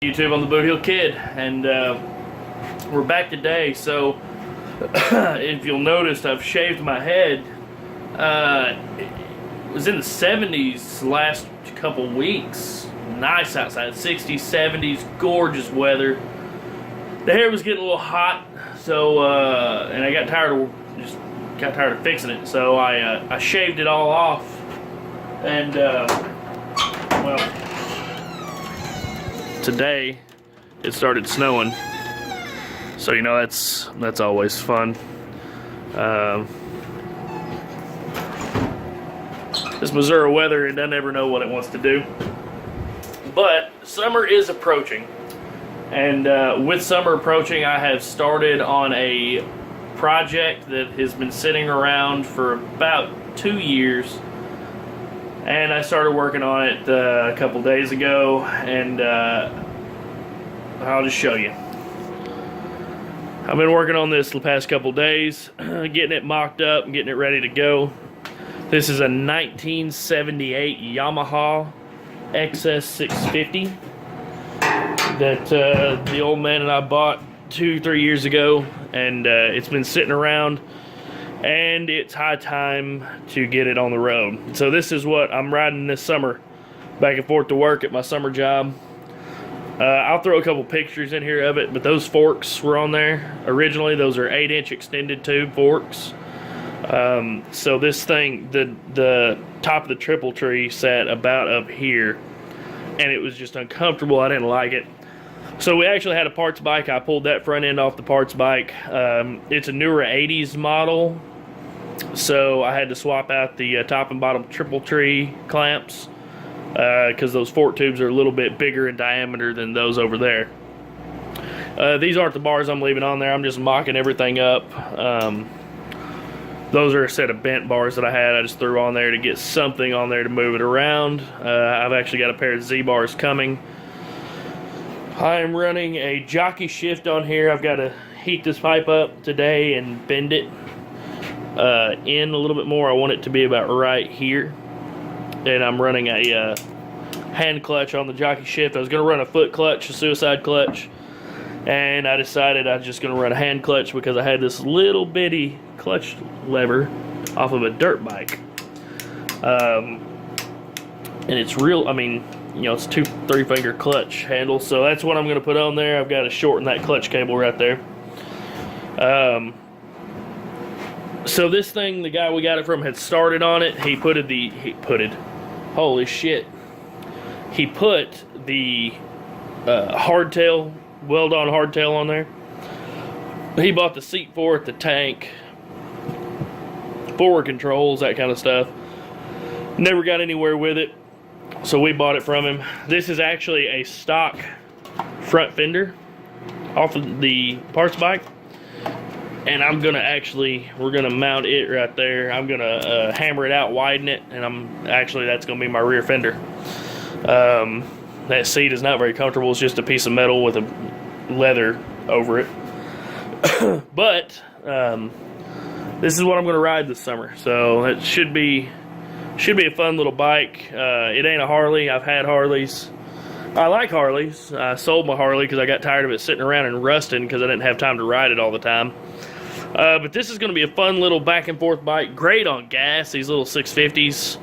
YouTube on the Boot Heel Kid, and we're back today. So if you'll notice, I've shaved my head. It was in the 70s last couple weeks. Nice outside, 60s, 70s, gorgeous weather. The hair was getting a little hot, so and I got tired of fixing it. So I shaved it all off, and well, today it started snowing, so you know that's always fun. This Missouri weather, it doesn't ever know what it wants to do. But summer is approaching, and with summer approaching, I have started on a project that has been sitting around for about 2 years. And I started working on it a couple days ago, and I'll just show you. I've been working on this the past couple days, getting it mocked up and getting it ready to go. This is a 1978 Yamaha XS650 that the old man and I bought 2-3 years ago, and it's been sitting around, and it's high time to get it on the road. So this is what I'm riding this summer, back and forth to work at my summer job. I'll throw a couple pictures in here of it, but those forks were on there originally. Those are 8-inch extended tube forks. So this thing, the top of the triple tree sat about up here, and it was just uncomfortable. I didn't like it. So we actually had a parts bike. I pulled that front end off the parts bike. It's a newer 80s model, so I had to swap out the top and bottom triple tree clamps because those fork tubes are a little bit bigger in diameter than those over there. These aren't the bars I'm leaving on there. I'm just mocking everything up. Those are a set of bent bars that I had. I just threw on there to get something on there to move it around. I've actually got a pair of Z bars coming. I am running a Jockey Shift on here. I've got to heat this pipe up today and bend it in a little bit more. I want it to be about right here. And I'm running a hand clutch on the Jockey Shift. I was going to run a foot clutch, a suicide clutch, and I decided I was just going to run a hand clutch because I had this little bitty clutch lever off of a dirt bike. And it's real, I mean, you know, it's 2-3 finger clutch handle, so that's what I'm going to put on there. I've got to shorten that clutch cable right there. So this thing, the guy we got it from had started on it. He put the hardtail, weld-on hardtail on there. He bought the seat for it, the tank, forward controls, that kind of stuff. Never got anywhere with it, so we bought it from him. This is actually a stock front fender off of the parts bike, and we're gonna mount it right there. I'm gonna hammer it out, widen it, and that's gonna be my rear fender. That seat is not very comfortable. It's just a piece of metal with a leather over it. But this is what I'm gonna ride this summer, so it should be a fun little bike. It ain't a Harley. I've had Harleys. I like Harleys. I sold my Harley because I got tired of it sitting around and rusting because I didn't have time to ride it all the time. But this is going to be a fun little back and forth bike. Great on gas, these little 650s.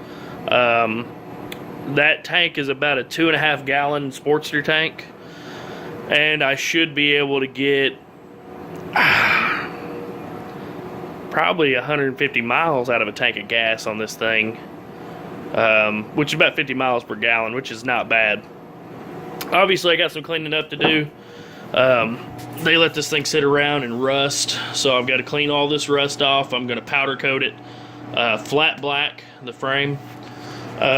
That tank is about a 2.5 gallon Sportster tank. And I should be able to get probably 150 miles out of a tank of gas on this thing. Which is about 50 miles per gallon, which is not bad. Obviously, I got some cleaning up to do. They let this thing sit around and rust, so I've got to clean all this rust off. I'm going to powder coat it flat black, the frame.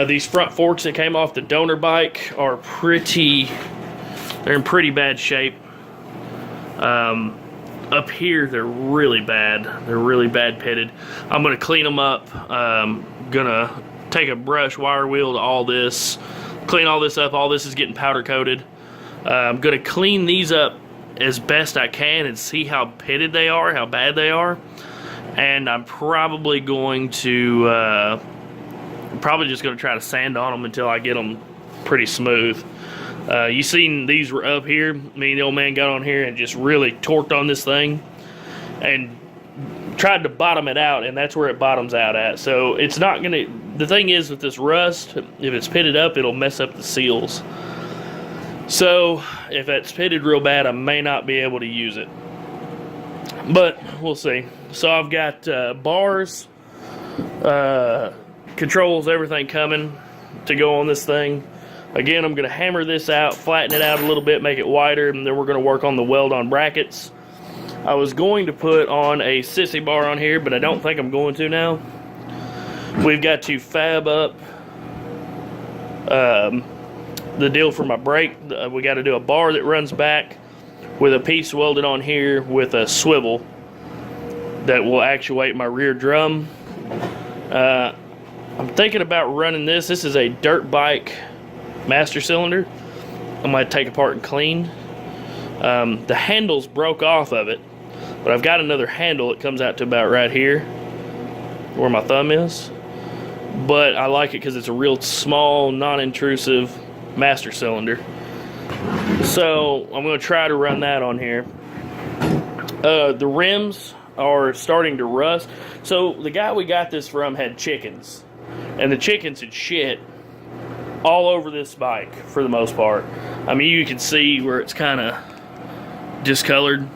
These front forks that came off the donor bike are they're in pretty bad shape. Up here, they're really bad. They're really bad pitted. I'm going to clean them up. Going to take a brush, wire wheel to all this, clean all this up. All this is getting powder coated. I'm going to clean these up as best I can and see how pitted they are, how bad they are. And I'm probably going to, just going to try to sand on them until I get them pretty smooth. You seen these were up here. Me and the old man got on here and just really torqued on this thing and tried to bottom it out, and that's where it bottoms out at. So it's not gonna, the thing is with this rust, if it's pitted up, it'll mess up the seals. So if it's pitted real bad, I may not be able to use it, but we'll see. So I've got bars, controls, everything coming to go on this thing. Again, I'm going to hammer this out, flatten it out a little bit, make it wider, and then we're going to work on the weld-on brackets. I was going to put on a sissy bar on here, but I don't think I'm going to now. We've got to fab up the deal for my brake. We got to do a bar that runs back with a piece welded on here with a swivel that will actuate my rear drum. I'm thinking about running this. This is a dirt bike master cylinder. I might take apart and clean. The handles broke off of it, but I've got another handle that comes out to about right here where my thumb is. But I like it because it's a real small, non-intrusive master cylinder. So I'm going to try to run that on here. The rims are starting to rust. So the guy we got this from had chickens, and the chickens had shit all over this bike for the most part. I mean, you can see where it's kind of discolored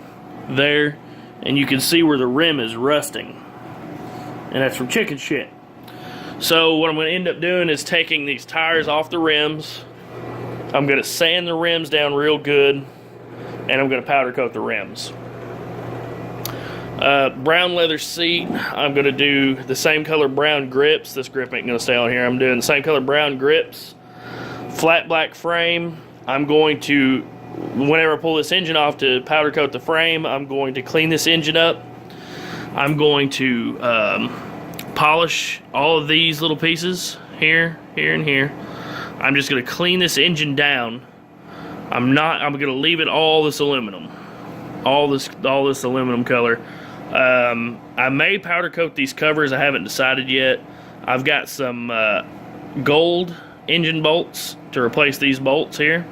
there, and you can see where the rim is rusting, and that's from chicken shit. So what I'm going to end up doing is taking these tires off the rims. I'm going to sand the rims down real good, and I'm going to powder coat the rims. Brown leather seat, I'm going to do the same color brown grips. This grip ain't going to stay on here. I'm doing the same color brown grips. Flat black frame. I'm going to, whenever I pull this engine off to powder coat the frame, I'm going to clean this engine up. I'm going to polish all of these little pieces here, here, and here. I'm just going to clean this engine down. I'm going to leave it all this aluminum. All this aluminum color. I may powder coat these covers. I haven't decided yet. I've got some gold engine bolts to replace these bolts here,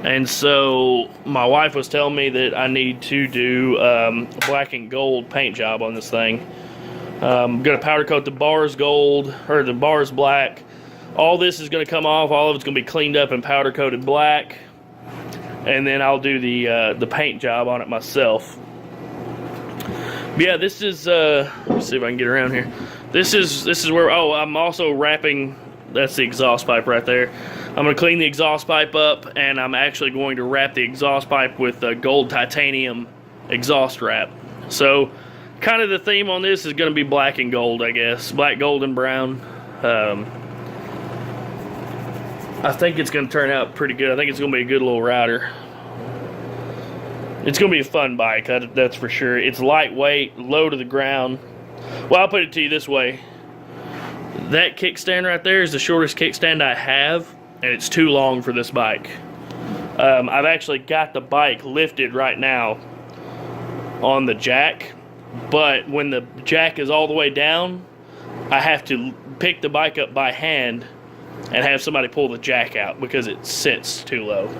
and so my wife was telling me that I need to do a black and gold paint job on this thing. I'm gonna powder coat the bars gold, or the bars black. All this is gonna come off. All of it's gonna be cleaned up and powder coated black, and then I'll do the paint job on it myself. But yeah, this is let's see if I can get around here. This is where, oh, I'm also wrapping, that's the exhaust pipe right there. I'm going to clean the exhaust pipe up, and I'm actually going to wrap the exhaust pipe with gold titanium exhaust wrap. So kind of the theme on this is going to be black and gold, I guess. Black, gold, and brown. I think it's going to turn out pretty good. I think it's going to be a good little rider. It's going to be a fun bike, that's for sure. It's lightweight, low to the ground. Well, I'll put it to you this way. That kickstand right there is the shortest kickstand I have, and it's too long for this bike. I've actually got the bike lifted right now on the jack, but when the jack is all the way down, I have to pick the bike up by hand and have somebody pull the jack out because it sits too low.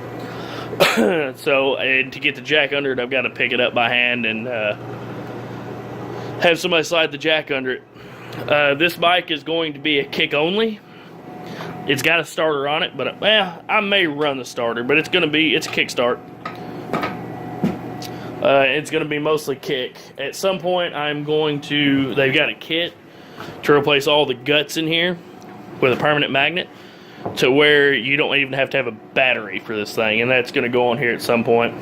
So, and to get the jack under it, I've got to pick it up by hand and have somebody slide the jack under it. This bike is going to be a kick only. It's got a starter on it, but I may run the starter, but it's a kickstart. It's going to be mostly kick. At some point, they've got a kit to replace all the guts in here with a permanent magnet, to where you don't even have to have a battery for this thing, and that's going to go on here at some point.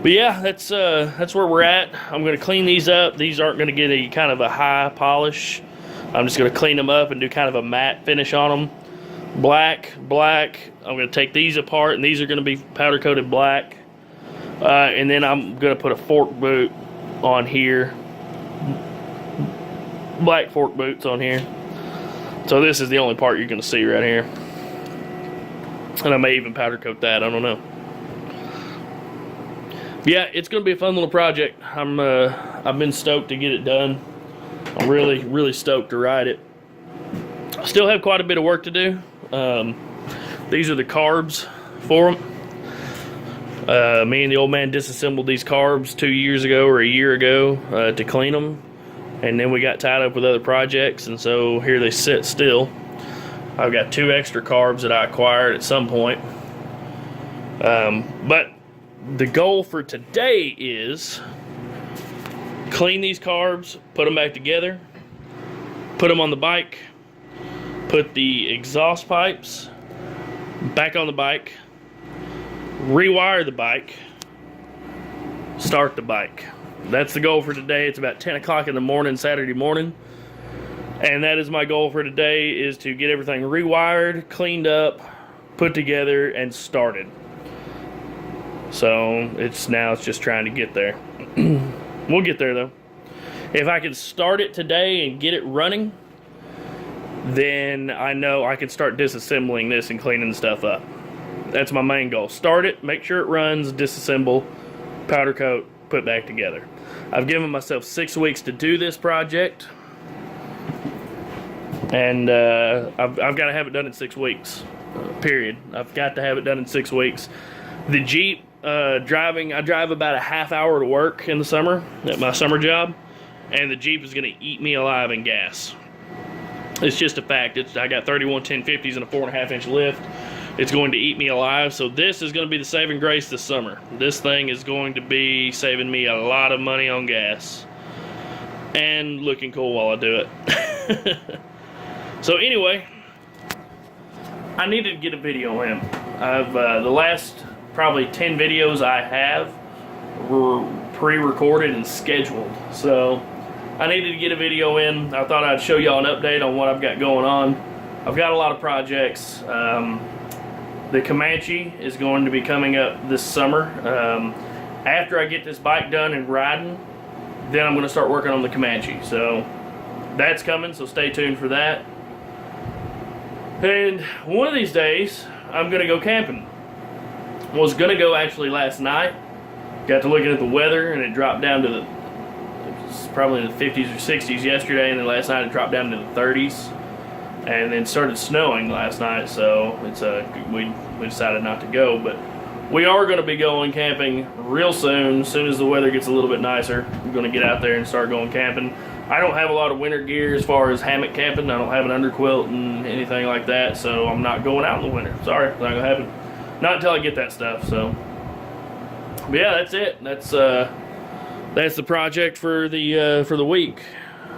But yeah, that's where we're at. I'm going to clean these up. These aren't going to get a kind of a high polish. I'm just going to clean them up and do kind of a matte finish on them. Black. I'm going to take these apart, and these are going to be powder coated black. And then I'm going to put a fork boot on here. Black fork boots on here. So this is the only part you're going to see right here. And I may even powder coat that, I don't know. Yeah, it's going to be a fun little project. I've been stoked to get it done. I'm really, really stoked to ride it. I still have quite a bit of work to do. These are the carbs for them. Me and the old man disassembled these carbs 2 years ago or a year ago to clean them, and then we got tied up with other projects, and so here they sit still. I've got 2 extra carbs that I acquired at some point, but the goal for today is clean these carbs, put them back together, put them on the bike, put the exhaust pipes back on the bike, rewire the bike, start the bike. That's the goal for today. It's about 10 o'clock in the morning, Saturday morning, and that is my goal for today, is to get everything rewired, cleaned up, put together, and started. So it's just trying to get there. We'll get there though. If I can start it today and get it running, then I know I can start disassembling this and cleaning the stuff up. That's my main goal. Start it, make sure it runs, disassemble, powder coat, put back together. I've given myself 6 weeks to do this project, and I've got to have it done in 6 weeks, period. I've got to have it done in 6 weeks. The Jeep driving, I drive about a half hour to work in the summer at my summer job, and the Jeep is going to eat me alive in gas. It's just a fact. I got 31 1050s and a 4.5 inch lift. It's going to eat me alive, so this is going to be the saving grace this summer. This thing is going to be saving me a lot of money on gas and looking cool while I do it. So anyway, I needed to get a video in. I've the last probably 10 videos I have were pre-recorded and scheduled, so I needed to get a video in. I thought I'd show y'all an update on what I've got going on. I've got a lot of projects. The Comanche is going to be coming up this summer. After I get this bike done and riding, then I'm going to start working on the Comanche. So that's coming, so stay tuned for that. And one of these days, I'm going to go camping. Was going to go actually last night. Got to looking at the weather, and it dropped down to probably in the 50s or 60s yesterday, and then last night it dropped down to the 30s, and then started snowing last night, so it's we decided not to go. But we are going to be going camping real soon. As soon as the weather gets a little bit nicer, I'm going to get out there and start going camping. I don't have a lot of winter gear as far as hammock camping. I don't have an underquilt and anything like that, so I'm not going out in the winter. Sorry, it's not going to happen. Not until I get that stuff. So, but yeah, that's it. That's the project for the week.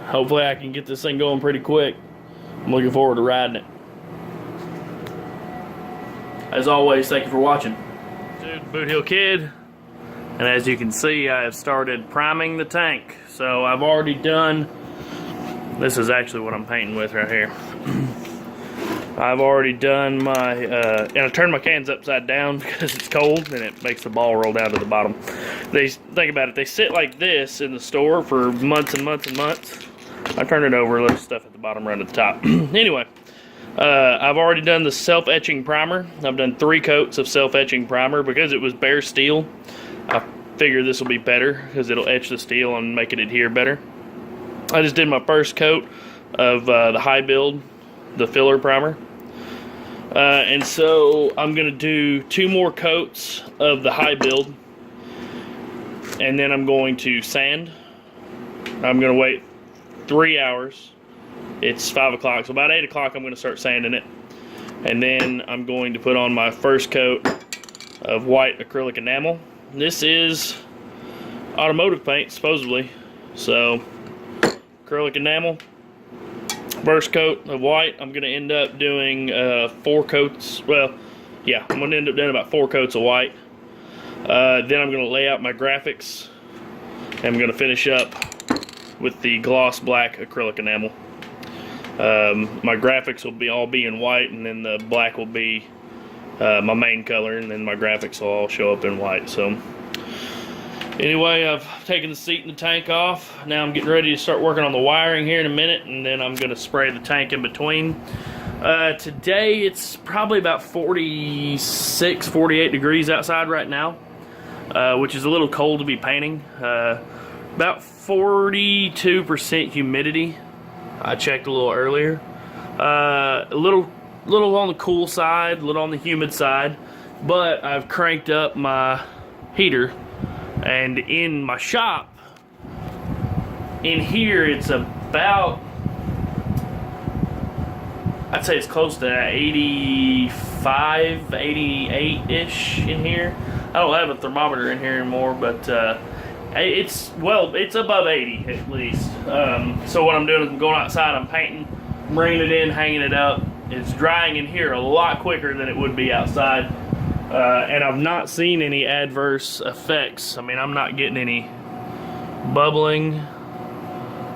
Hopefully I can get this thing going pretty quick. I'm looking forward to riding it. As always, thank you for watching. Dude, Boot Hill Kid, and as you can see, I have started priming the tank. So I've already done, this is actually what I'm painting with right here. I've already done my, and I turned my cans upside down because it's cold and it makes the ball roll down to the bottom. Think about it, they sit like this in the store for months and months and months. I turn it over, let the stuff at the bottom run to the top. Anyway, I've already done the self-etching primer. I've done 3 coats of self-etching primer because it was bare steel. I figure this will be better because it'll etch the steel and make it adhere better. I just did my first coat of the high build, the filler primer. And so I'm going to do 2 more coats of the high build, and then I'm going to sand. I'm going to wait 3 hours. It's 5 o'clock, so about 8 o'clock I'm going to start sanding it. And then I'm going to put on my first coat of white acrylic enamel. This is automotive paint, supposedly. So, acrylic enamel. First coat of white. I'm going to end up doing 4 coats. Well, yeah, I'm going to end up doing about 4 coats of white. Then I'm going to lay out my graphics. And I'm going to finish up with the gloss black acrylic enamel. My graphics will all be in white, and then the black will be my main color, and then my graphics will all show up in white. So anyway, I've taken the seat and the tank off. Now I'm getting ready to start working on the wiring here in a minute, and then I'm going to spray the tank in between. Today it's probably about 46, 48 degrees outside right now, which is a little cold to be painting. About 42% humidity. I checked a little earlier. A little little on the cool side, a little on the humid side, but I've cranked up my heater, and in my shop, in here, it's about, I'd say it's close to 85, 88-ish in here. I don't have a thermometer in here anymore, but it's above 80 at least. So what I'm doing is I'm going outside, I'm painting, I'm bringing it in, hanging it up. It's drying in here a lot quicker than it would be outside. And I've not seen any adverse effects. I mean, I'm not getting any bubbling.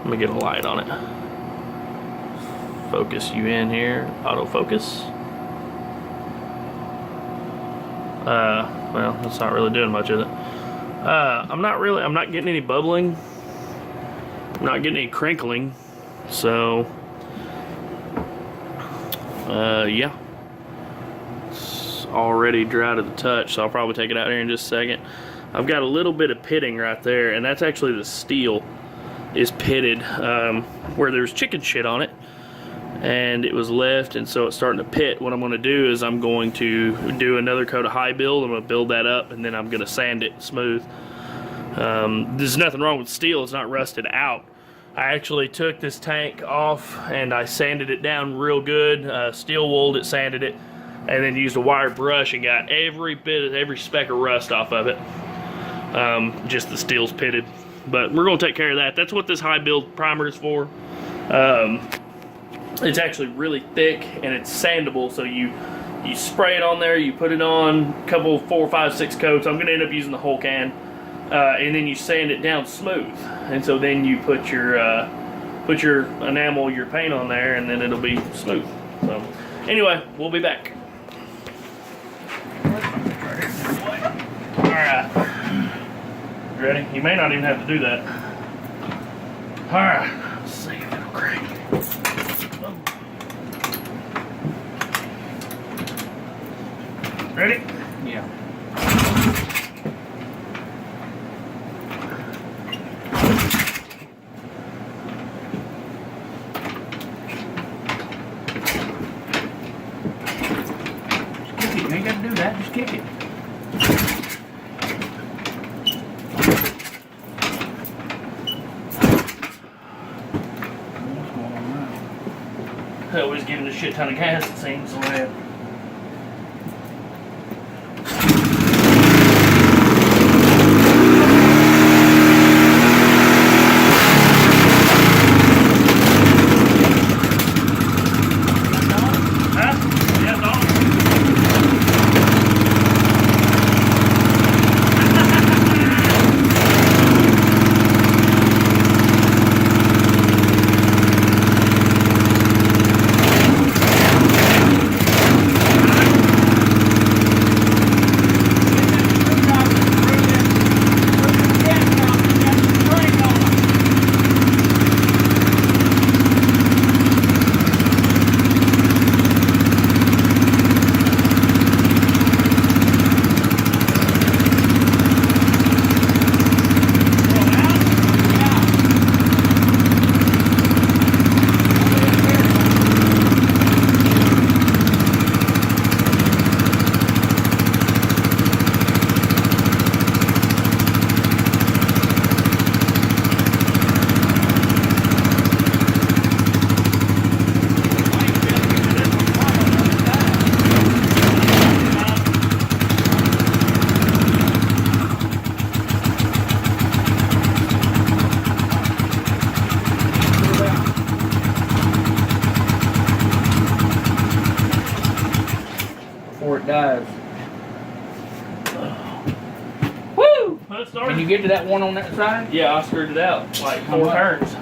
Let me get a light on it. Focus you in here, autofocus. Well, that's not really doing much, is it? I'm not getting any bubbling. I'm not getting any crinkling. So, yeah. It's already dry to the touch, so I'll probably take it out here in just a second. I've got a little bit of pitting right there, and that's actually the steel is pitted, where there's chicken shit on it. And it was left, and so it's starting to pit. What I'm going to do is I'm going to do another coat of high build. I'm going to build that up, and then I'm going to sand it smooth. There's nothing wrong with steel. It's not rusted out. I actually took this tank off and I sanded it down real good, steel wooled it, sanded it, and then used a wire brush and got every speck of rust off of it. Just the steel's pitted, but we're going to take care of that. That's what this high build primer is for. It's actually really thick and it's sandable, so you spray it on there, you put it on a couple, 4, 5, 6 coats. I'm going to end up using the whole can, and then you sand it down smooth. And so then you put your enamel, your paint on there, and then it'll be smooth. So anyway, we'll be back. All right, ready? You may not even have to do that. All right, let's see if it'll crank. Ready? Yeah. Just kick it. You ain't got to do that. Just kick it. Always giving a shit ton of gas, it seems. So It dies. woo! Let's start. Can you get to that one on that side? Yeah, I screwed it out like 4 turns.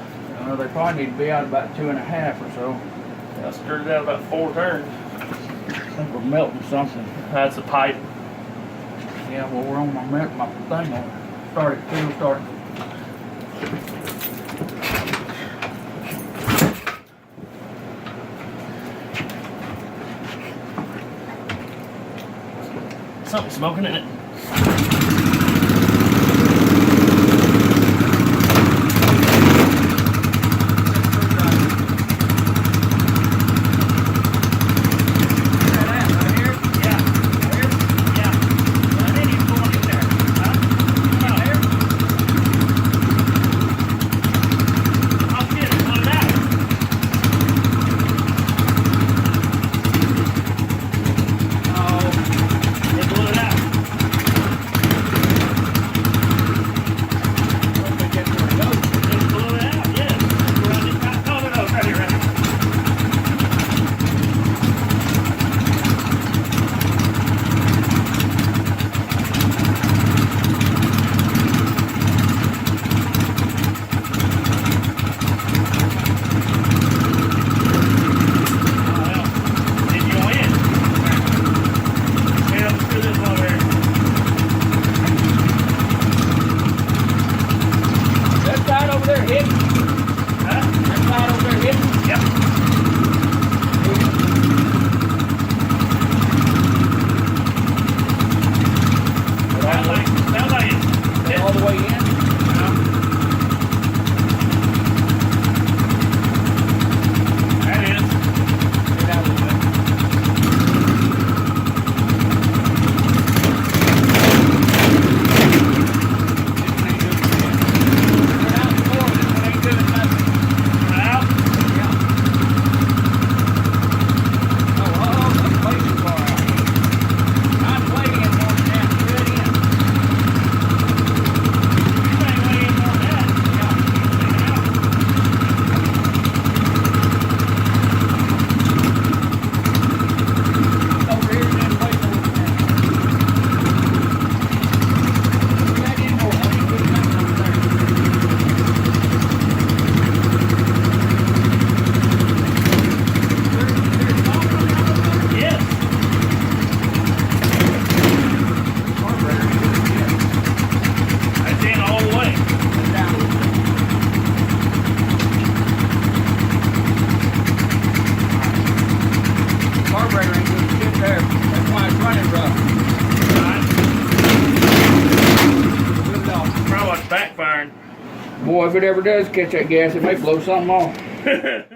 They probably need to be out about 2.5 or so. I screwed it out about 4 turns. I think we're melting something. That's a pipe. Yeah, well, we're on my thing on. Start it, too, start it. Something smoking in it. running rough. Good dog. Probably backfiring. Boy, if it ever does catch that gas, it may blow something off.